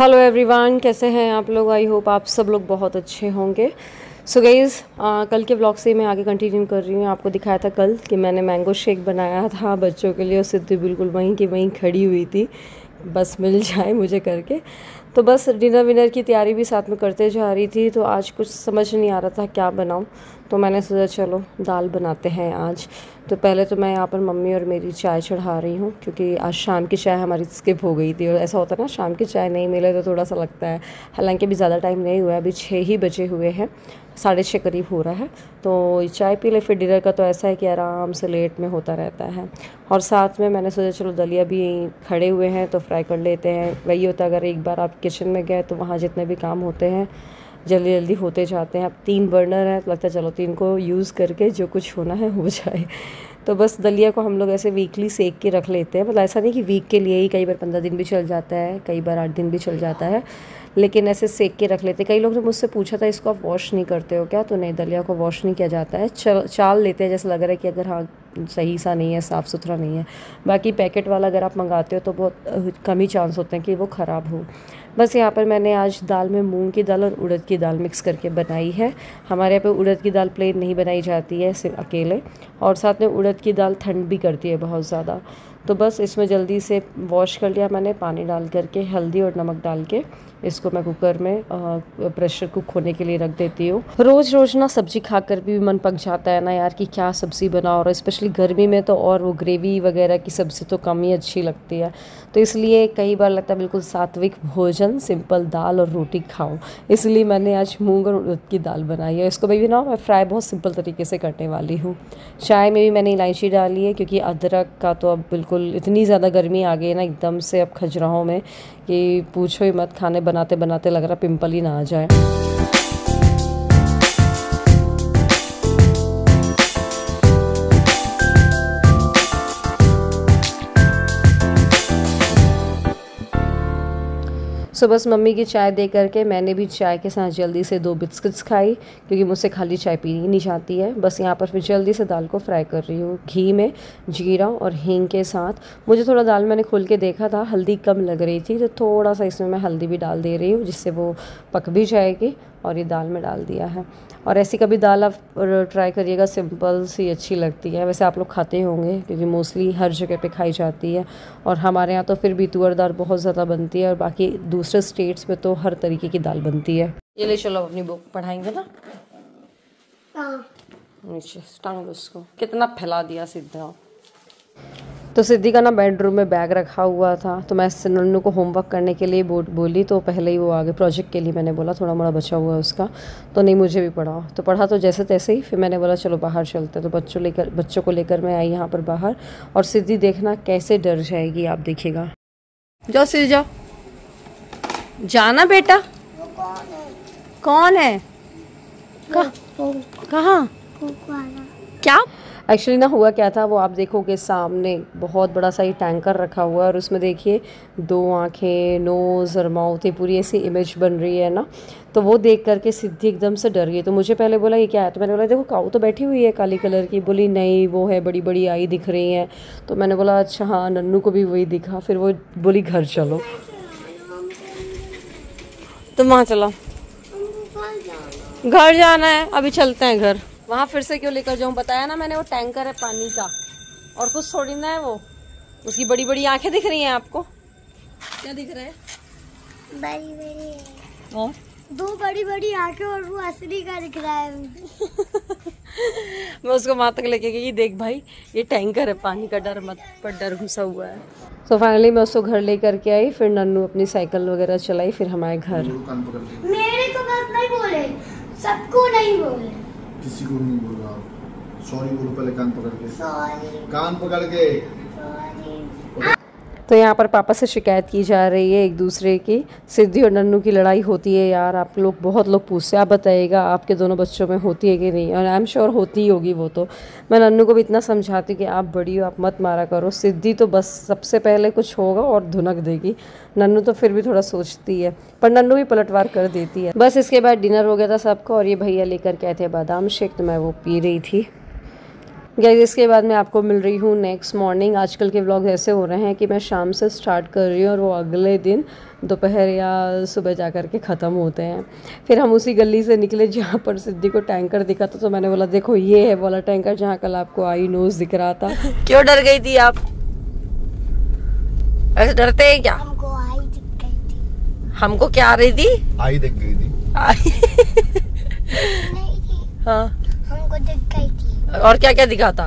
Hello everyone, कैसे हैं आप लोग। आई होप आप सब लोग बहुत अच्छे होंगे। सो गाइज़, कल के व्लॉग से मैं आगे कंटिन्यू कर रही हूँ। आपको दिखाया था कल कि मैंने मैंगो शेक बनाया था बच्चों के लिए, और सिद्धि बिल्कुल वहीं की वहीं खड़ी हुई थी, बस मिल जाए मुझे करके। तो बस डिनर विनर की तैयारी भी साथ में करते जा रही थी। तो आज कुछ समझ नहीं आ रहा था क्या बनाऊँ, तो मैंने सोचा चलो दाल बनाते हैं आज। तो पहले तो मैं यहाँ पर मम्मी और मेरी चाय चढ़ा रही हूँ, क्योंकि आज शाम की चाय हमारी स्किप हो गई थी। और ऐसा होता है ना, शाम की चाय नहीं मिले तो थोड़ा सा लगता है। हालांकि अभी ज़्यादा टाइम नहीं हुआ है, अभी 6 ही बजे हुए हैं, 6:30 करीब हो रहा है। तो चाय पी ले, फिर डिनर का तो ऐसा है कि आराम से लेट में होता रहता है। और साथ में मैंने सोचा चलो दलिया भी खड़े हुए हैं तो फ्राई कर लेते हैं। वही होता है, अगर एक बार आप किचन में गए तो वहाँ जितने भी काम होते हैं जल्दी जल्दी होते जाते हैं। अब 3 बर्नर हैं तो लगता है चलो 3 को यूज़ करके जो कुछ होना है हो जाए। तो बस दलिया को हम लोग ऐसे वीकली सेक के रख लेते हैं। मतलब ऐसा नहीं कि वीक के लिए ही, कई बार 15 दिन भी चल जाता है, कई बार 8 दिन भी चल जाता है, लेकिन ऐसे सेक के रख लेते हैं। कई लोग ने मुझसे पूछा था इसको आप वॉश नहीं करते हो क्या, तो नहीं, दलिया को वॉश नहीं किया जाता है। चाल लेते हैं, जैसे लग रहा है कि अगर हाँ सही सा नहीं है, साफ़ सुथरा नहीं है। बाकी पैकेट वाला अगर आप मंगाते हो तो बहुत कम ही चांस होते हैं कि वो ख़राब हो। बस यहाँ पर मैंने आज दाल में मूंग की दाल और उड़द की दाल मिक्स करके बनाई है। हमारे यहाँ पे उड़द की दाल प्लेन नहीं बनाई जाती है, सिर्फ अकेले, और साथ में उड़द की दाल ठंड भी करती है बहुत ज़्यादा। तो बस इसमें जल्दी से वॉश कर लिया मैंने, पानी डाल करके, हल्दी और नमक डाल के इसको मैं कुकर में प्रेशर कुक होने के लिए रख देती हूँ। रोज़ रोज़ ना सब्ज़ी खाकर भी मन पक जाता है ना यार, कि क्या सब्ज़ी बनाओ। और स्पेशली गर्मी में तो और वो ग्रेवी वगैरह की सब्ज़ी तो कम ही अच्छी लगती है। तो इसलिए कई बार लगता है बिल्कुल सात्विक भोजन, सिंपल दाल और रोटी खाओ। इसलिए मैंने आज मूंग और उड़द की दाल बनाई है। इसको भी ना मैं फ्राई बहुत सिंपल तरीके से करने वाली हूँ। चाय में भी मैंने इलायची डाली है, क्योंकि अदरक का तो अब बिल्कुल इतनी ज़्यादा गर्मी आ गई है ना एकदम से अब खजुराहों में, कि पूछो ही मत। खाने बनाते बनाते लग रहा पिंपल ही ना आ जाए। सो बस मम्मी की चाय दे करके मैंने भी चाय के साथ जल्दी से 2 बिस्किट्स खाई, क्योंकि मुझसे खाली चाय पीनी नहीं जाती है। बस यहाँ पर फिर जल्दी से दाल को फ्राई कर रही हूँ घी में, जीरा और हींग के साथ। मुझे थोड़ा दाल मैंने खोल के देखा था, हल्दी कम लग रही थी, तो थोड़ा सा इसमें मैं हल्दी भी डाल दे रही हूँ, जिससे वो पक भी जाएगी। और ये दाल में डाल दिया है। और ऐसी कभी दाल आप ट्राई करिएगा, सिंपल सी अच्छी लगती है। वैसे आप लोग खाते होंगे, क्योंकि मोस्टली हर जगह पे खाई जाती है। और हमारे यहाँ तो फिर भी तुअर दाल बहुत ज़्यादा बनती है, और बाकी दूसरे स्टेट्स में तो हर तरीके की दाल बनती है। ये ले चलो, अपनी बुक पढ़ाएंगे ना। नीचे टांग लो उसको। कितना फैला दिया सीधा। तो सिद्धि का ना बेडरूम में बैग रखा हुआ था, तो मैं नन्नू को होमवर्क करने के लिए बोली, तो पहले ही वो आगे प्रोजेक्ट के लिए मैंने बोला, थोड़ा मोड़ा बचा हुआ है उसका, तो नहीं मुझे भी पढ़ाओ। तो पढ़ा तो जैसे तैसे ही, फिर मैंने बोला चलो बाहर चलते। तो बच्चों को लेकर मैं आई यहाँ पर बाहर। और सिद्धि देखना कैसे डर जाएगी, आप देखिएगा। जाओ सिद्धि जाओ, जाना बेटा। कौन है? कहाँ? क्या? एक्चुअली ना हुआ क्या था, वो आप देखोगे सामने बहुत बड़ा सा ही टैंकर रखा हुआ है, और उसमें देखिए 2 आँखें, नोज़ और माउथ, ये पूरी ऐसी इमेज बन रही है ना। तो वो देख करके सिद्धि एकदम से डर गई। तो मुझे पहले बोला ये क्या है, तो मैंने बोला देखो काऊ तो बैठी हुई है काली कलर की। बोली नहीं, वो है, बड़ी बड़ी आई दिख रही हैं। तो मैंने बोला अच्छा हाँ, नन्नू को भी वही दिखा। फिर वो बोली घर चलो। तो वहाँ चलो, घर जाना है, अभी चलते हैं घर। वहाँ फिर से क्यों लेकर जाऊँ, बताया ना मैंने, वो टैंकर है पानी का, और कुछ थोड़ी ना है वो। उसकी बड़ी बड़ी आंखें दिख रही हैं आपको? क्या दिख रहा है? बड़ी बड़ी और 2 बड़ी बड़ी आंखें, और वो असली का दिख रहा है। मैं उसको वहाँ तक लेके गई, देख भाई ये टैंकर है पानी का, डर मत, पर डर घुसा हुआ है। तो फाइनली मैं उसको घर लेकर के आई, फिर नन्नू अपनी साइकिल वगैरह चलाई, फिर हमारे घर। मेरे को बस नहीं बोले, सबको नहीं बोले। किसी को नहीं बोल रहा। सॉरी बोलो पहले, कान पकड़ के। सॉरी। कान पकड़ के। सॉरी। तो यहाँ पर पापा से शिकायत की जा रही है एक दूसरे की। सिद्धि और नन्नू की लड़ाई होती है यार, आप लोग, बहुत लोग पूछते हैं, आप बताइएगा आपके दोनों बच्चों में होती है कि नहीं। और आई एम श्योर होती ही होगी वो तो। मैं नन्नू को भी इतना समझाती कि आप बड़ी हो, आप मत मारा करो। सिद्धि तो बस सबसे पहले कुछ होगा और धुनक देगी। नन्नू तो फिर भी थोड़ा सोचती है, पर नन्नू भी पलटवार कर देती है। बस इसके बाद डिनर हो गया था सबका, और ये भैया लेकर के आए थे बादाम शेक, तो मैं वो पी रही थी। गाइस इसके बाद मैं आपको मिल रही हूँ नेक्स्ट मॉर्निंग। आजकल के व्लॉग ऐसे हो रहे हैं कि मैं शाम से स्टार्ट कर रही हूँ और वो अगले दिन दोपहर या सुबह जा कर के ख़त्म होते हैं। फिर हम उसी गली से निकले जहाँ पर सिद्धि को टैंकर दिखा था, तो मैंने बोला देखो ये है वाला टैंकर जहाँ कल आपको आई नोज दिख रहा था। क्यों डर गई थी आप? ऐसे डरते हैं क्या? हमको आई दिख गई थी। हमको क्या आ रही थी? आई दिख गई थी। नहीं, हाँ, हमको दिख गई थी। और क्या क्या दिखा था?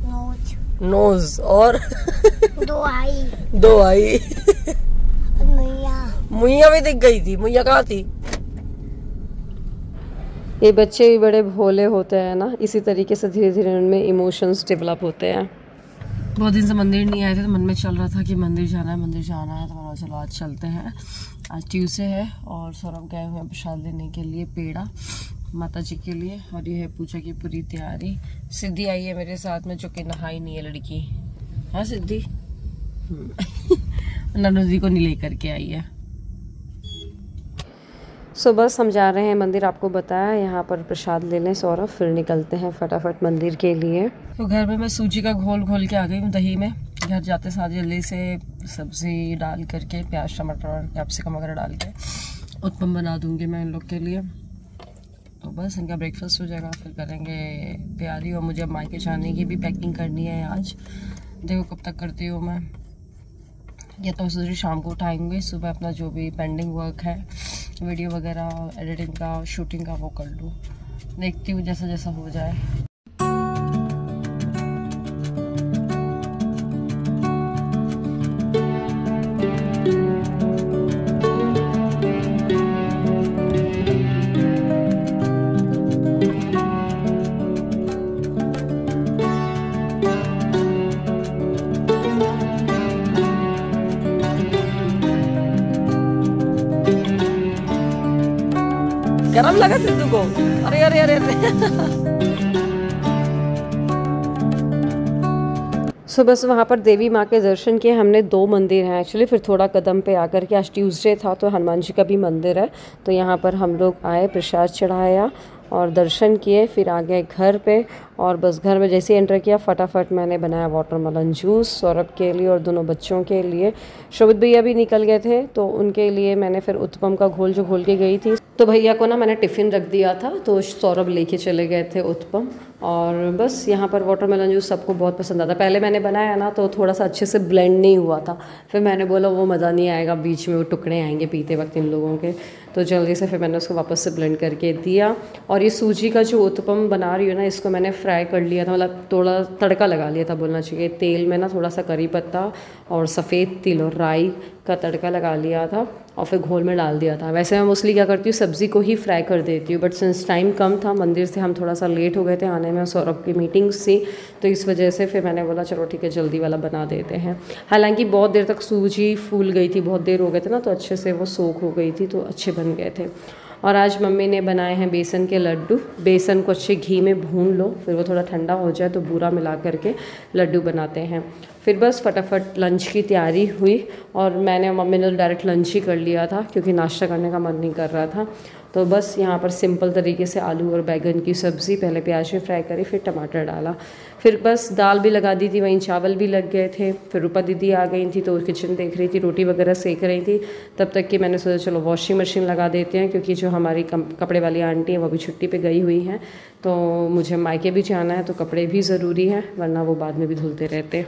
नोज, नोज और दो आई दो आई। और मैया। मुइया भी दिख गई थी। मुइया कहाँ थी? ये बच्चे भी बड़े भोले होते हैं ना, इसी तरीके से धीरे धीरे उनमें इमोशंस डेवलप होते हैं। बहुत दिन से मंदिर नहीं आए थे, तो मन में चल रहा था कि मंदिर जाना है, मंदिर जाना है, तो मैंने चलो आज चलते हैं। आज ट्यूसडे है और सौरभ गए हुए हैं प्रसाद लेने के लिए पेड़ा माता जी के लिए, और ये है पूजा की पूरी तैयारी। सिद्धि आई है मेरे साथ में, जो कि नहाई नहीं है लड़की। हाँ सिद्धि ननू जी को नहीं लेकर के आई है। सो बस हम जा रहे हैं मंदिर, आपको बताया, यहाँ पर प्रसाद ले लें सौरभ, फिर निकलते हैं फटाफट मंदिर के लिए। तो घर में मैं सूजी का घोल घोल के आ गई हूँ दही में। घर जाते साथ जल्दी से सब्जी डाल करके प्याज टमाटर और कैप्सिकम वगैरह डाल के उत्पम बना दूंगी मैं इन लोग के लिए। तो बस इनका ब्रेकफास्ट हो जाएगा, फिर करेंगे तैयारी। और मुझे मायके जाने की भी पैकिंग करनी है आज, देखो कब तक करती हूँ मैं। या तो सोच रही शाम को उठाएंगे, सुबह अपना जो भी पेंडिंग वर्क है वीडियो वगैरह एडिटिंग का शूटिंग का वो कर लूँ। देखती हूँ जैसा जैसा हो जाए। गरम लगा सिद्धू को? अरे अरे अरे सुबह से वहाँ पर देवी माँ के दर्शन किए हमने। 2 मंदिर हैं एक्चुअली, फिर थोड़ा कदम पे आकर के, आज ट्यूसडे था तो हनुमान जी का भी मंदिर है, तो यहाँ पर हम लोग आए, प्रसाद चढ़ाया और दर्शन किए, फिर आ गए घर पे। और बस घर में जैसे ही एंटर किया फटाफट मैंने बनाया वाटरमेलन जूस सौरभ के लिए और दोनों बच्चों के लिए। शोभित भैया भी निकल गए थे, तो उनके लिए मैंने फिर उत्पम का घोल जो घोल के गई थी, तो भैया को ना मैंने टिफ़िन रख दिया था, तो सौरभ लेके चले गए थे उत्पम। और बस यहाँ पर वाटरमेलन जूस सबको बहुत पसंद आता। पहले मैंने बनाया ना तो थोड़ा सा अच्छे से ब्लेंड नहीं हुआ था, फिर मैंने बोला वो मज़ा नहीं आएगा, बीच में वो टुकड़े आएंगे पीते वक्त इन लोगों के, तो जल्दी से फिर मैंने उसको वापस से ब्लेंड करके दिया। और ये सूजी का जो उत्पम बना रही हूँ ना, इसको मैंने फ्राई कर लिया था, मतलब थोड़ा तड़का लगा लिया था बोलना चाहिए। तेल में ना थोड़ा सा करी पत्ता और सफ़ेद तिल और राई का तड़का लगा लिया था और फिर घोल में डाल दिया था। वैसे मैं मोस्टली क्या करती हूँ, सब्ज़ी को ही फ्राई कर देती हूँ, बट सिंस टाइम कम था, मंदिर से हम थोड़ा सा लेट हो गए थे आने में, सौरभ की मीटिंग्स थी, तो इस वजह से फिर मैंने बोला चलो ठीक है जल्दी वाला बना देते हैं। हालांकि बहुत देर तक सूजी फूल गई थी, बहुत देर हो गए थे ना, तो अच्छे से वो सोख हो गई थी, तो अच्छे बन गए थे। और आज मम्मी ने बनाए हैं बेसन के लड्डू। बेसन को अच्छे घी में भून लो, फिर वो थोड़ा ठंडा हो जाए तो बूरा मिला करके लड्डू बनाते हैं। फिर बस फटाफट लंच की तैयारी हुई और मैंने और मम्मी ने तो डायरेक्ट लंच ही कर लिया था क्योंकि नाश्ता करने का मन नहीं कर रहा था। तो बस यहाँ पर सिंपल तरीके से आलू और बैगन की सब्ज़ी, पहले प्याज में फ्राई करी, फिर टमाटर डाला, फिर बस दाल भी लगा दी थी, वहीं चावल भी लग गए थे। फिर रूपा दीदी आ गई थी तो किचन देख रही थी, रोटी वगैरह सेक रही थी, तब तक कि मैंने सोचा चलो वॉशिंग मशीन लगा देते हैं, क्योंकि जो हमारी कपड़े वाली आंटी है वो भी छुट्टी पे गई हुई हैं, तो मुझे मायके भी जाना है, तो कपड़े भी ज़रूरी हैं, वरना वो बाद में भी धुलते रहते।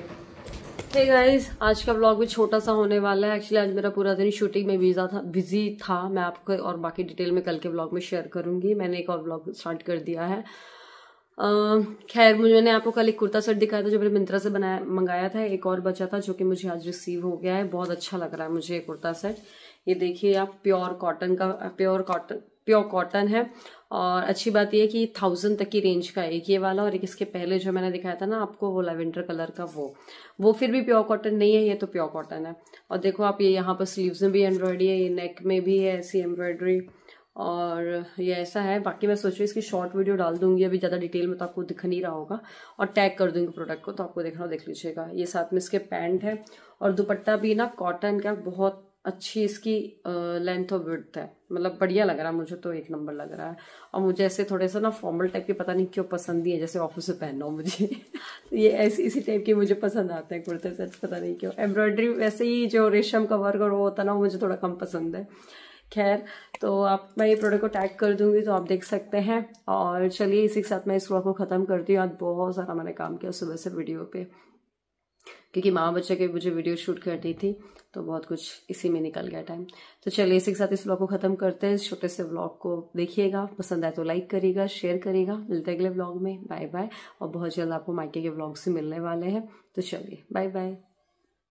हे गाइस, आज का व्लॉग भी छोटा सा होने वाला है। एक्चुअली आज मेरा पूरा दिन शूटिंग में बिजी था। मैं आपको और बाकी डिटेल में कल के व्लॉग में शेयर करूंगी। मैंने एक और व्लॉग स्टार्ट कर दिया है। खैर, मैंने आपको कल एक कुर्ता सेट दिखाया था जो मैंने मिंत्रा से मंगाया था, एक और बचा था जो कि मुझे आज रिसीव हो गया है। बहुत अच्छा लग रहा है मुझे ये कुर्ता सेट। ये देखिए आप, प्योर कॉटन है। और अच्छी बात यह है कि 1000 तक की रेंज का एक ये वाला, और एक इसके पहले जो मैंने दिखाया था ना आपको, वो लेवेंडर कलर का, वो फिर भी प्योर कॉटन नहीं है, ये तो प्योर कॉटन है। और देखो आप, ये यहाँ पर स्लीव्स में भी एम्ब्रॉयडरी है, ये नेक में भी है ऐसी एम्ब्रॉयडरी, और ये ऐसा है। बाकी मैं सोच रही हूँ इसकी शॉर्ट वीडियो डाल दूंगी अभी ज़्यादा डिटेल में, तो आपको दिख नहीं रहा होगा, और टैग कर दूंगी प्रोडक्ट को, तो आपको देखना देख लीजिएगा। ये साथ में इसके पैंट है और दुपट्टा भी ना कॉटन का, बहुत अच्छी इसकी लेंथ और विड्थ है, मतलब बढ़िया लग रहा है मुझे तो, एक नंबर लग रहा है। और मुझे ऐसे थोड़े से ना फॉर्मल टाइप के पता नहीं क्यों पसंद ही है, जैसे ऑफिस में पहनना हो मुझे ये ऐसे इसी टाइप के मुझे पसंद आते हैं कुर्ते सेट, पता नहीं क्यों। एम्ब्रॉयडरी वैसे ही जो रेशम का वर्क और वो होता है ना, वो मुझे थोड़ा कम पसंद है। खैर, तो आप, मैं ये प्रोडक्ट को टैग कर दूंगी तो आप देख सकते हैं। और चलिए इसी के साथ मैं इस व्लॉग को खत्म करती हूँ। आज बहुत सारा मैंने काम किया सुबह से वीडियो पे, क्योंकि माँ बच्चे के मुझे वीडियो शूट करनी थी, तो बहुत कुछ इसी में निकल गया टाइम। तो चलिए इसी के साथ इस व्लॉग को खत्म करते हैं। इस छोटे से व्लॉग को देखिएगा, पसंद आए तो लाइक करिएगा, शेयर करिएगा। मिलते हैं अगले व्लॉग में, बाय बाय। और बहुत जल्द आपको मायके के व्लॉग से मिलने वाले हैं, तो चलिए बाय बाय।